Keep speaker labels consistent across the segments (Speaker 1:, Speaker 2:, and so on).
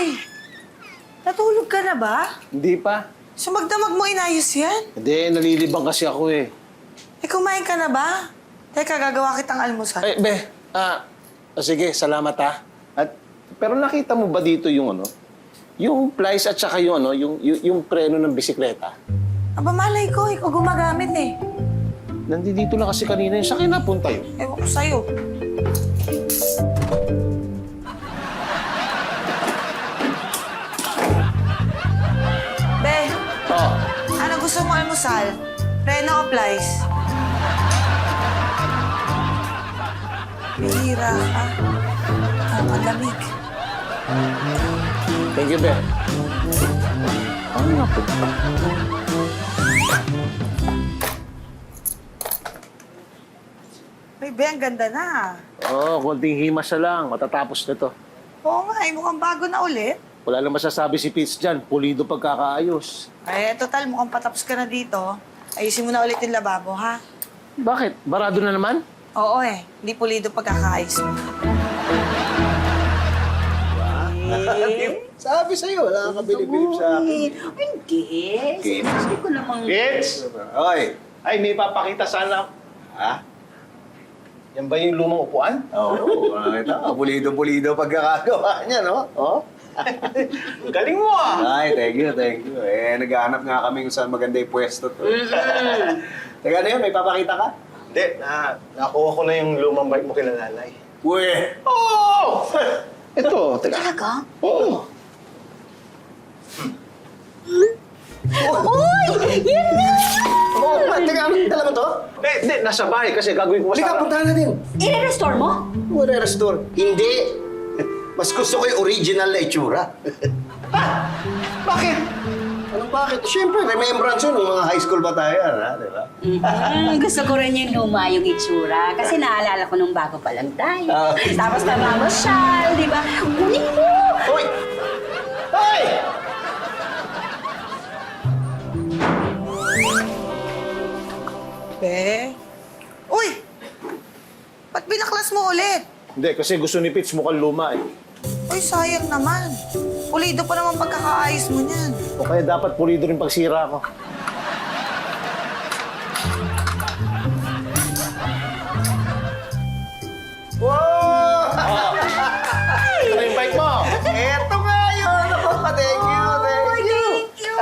Speaker 1: Uy, natulog ka na ba?
Speaker 2: Hindi pa.
Speaker 1: Sumagdamag mo inayos yan?
Speaker 2: Hindi, nalilibang kasi ako eh.
Speaker 1: Eh, kumain ka na ba? Teka, gagawa kitang almusal.
Speaker 2: Ay, sige, salamat ha. Pero nakita mo ba dito yung yung plies at saka yung yung preno ng bisikleta?
Speaker 1: Aba, malay ko, ikaw gumagamit eh.
Speaker 2: Nandito na kasi kanina yun. Saan kayo napunta yun?
Speaker 1: Ewan ko sa'yo. Be,
Speaker 2: Oh,
Speaker 1: ano gusto mo almusal? Reno o Plies? Bihira ka. Ang malamig.
Speaker 2: thank you, Be. Ano napunta?
Speaker 1: Uy, Be, ang ganda na.
Speaker 2: Konting himas na lang. Matatapos na to.
Speaker 1: Oo nga, mukhang bago na ulit.
Speaker 2: Wala lang masasabi si Pitts dyan. Pulido pagkakaayos.
Speaker 1: Ay, total, mukhang patapos ka na dito. Ayusin mo na ulit yung lababo, ha?
Speaker 2: Bakit? Barado na naman?
Speaker 1: Oo hindi pulido pagkakaayos mo.
Speaker 3: Sabi sa'yo, wala kang kabilib-bilib sa akin.
Speaker 4: Hindi. Sinasabi ko namang...
Speaker 2: Pitts!
Speaker 3: Oy!
Speaker 2: Ay, may papakita sana.
Speaker 3: Ha?
Speaker 2: Yan ba yung lumang upuan?
Speaker 3: Oo, nakita ko. Pulido-pulido pagkakagawa niya, no? Oh?
Speaker 2: Galing mo ah!
Speaker 3: Ay, thank you, thank you. Naghahanap nga kami kung saan maganda yung pwesto to. Teka na yun, may papakita ka?
Speaker 5: Hindi, nakuha ko na yung lumang bike mo kila nanay.
Speaker 3: Uy!
Speaker 2: Oh! Ito, teka.
Speaker 4: Talaga?
Speaker 2: Oo.
Speaker 4: Uy! Yan na!
Speaker 3: Oh, teka, ano dala mo to?
Speaker 2: Hindi, nasa bahay kasi gagawin ko
Speaker 3: Halika, puntahan natin.
Speaker 4: I-restore mo?
Speaker 3: Wala restore. Hindi. Mas gusto ko yung original na itsura.
Speaker 2: Bakit?
Speaker 3: Anong bakit? Siyempre, remembrance yun ng mga high school ba tayo, ha? Di ba?
Speaker 4: Gusto ko rin yung luma yung itsura. Kasi naalala ko nung bago pa lang tayo. Tapos namamasyal, di ba? Kunin mo!
Speaker 3: Hoy! Hoy!
Speaker 1: Be? Uy! Ba't binaklas mo ulit?
Speaker 2: Hindi, kasi gusto ni Pitts mukhang luma eh.
Speaker 1: Uy, sayang naman. Pulido pa naman pagkakaayos mo niyan.
Speaker 2: O kaya dapat pulido rin pagsira ko.
Speaker 3: Wow!
Speaker 2: Ano yung bike mo?
Speaker 3: Eto nga yun! Oh, thank you, thank you!
Speaker 4: Thank you!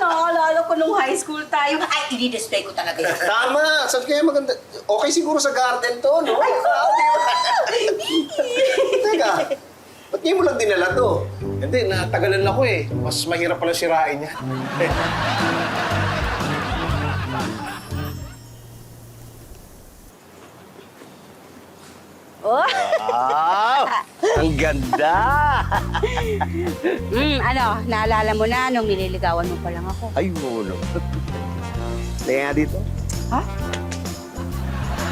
Speaker 4: Naalala ko nung high school tayo. Ay, i-display ko talaga yun.
Speaker 3: Tama! Saan kaya maganda? Okay siguro sa garden to, no? Ay, Teka, ba't ngayon mo lang dinala to?
Speaker 2: Hindi, natagalan ako eh. Mas mahirap pala sirain niya.
Speaker 4: Oh!
Speaker 3: Wow! Ang ganda!
Speaker 4: Naalala mo na nung nililigawan mo pa lang ako.
Speaker 3: Ay, ulo. Tingnan nga dito.
Speaker 4: Ha?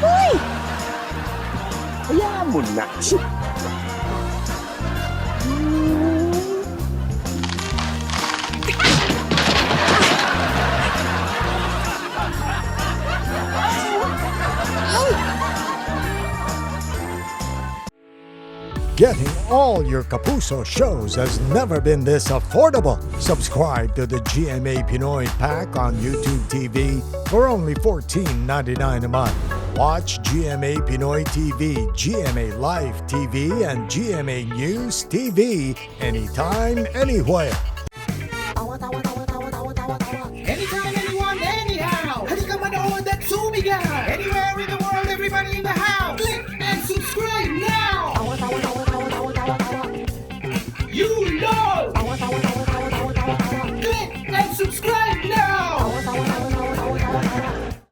Speaker 4: Uy!
Speaker 3: Hayaan mo na.
Speaker 6: Getting all your Kapuso shows has never been this affordable. Subscribe to the GMA Pinoy Pack on YouTube TV for only $14.99 a month. Watch GMA Pinoy TV, GMA Live TV, and GMA News TV anytime, anywhere.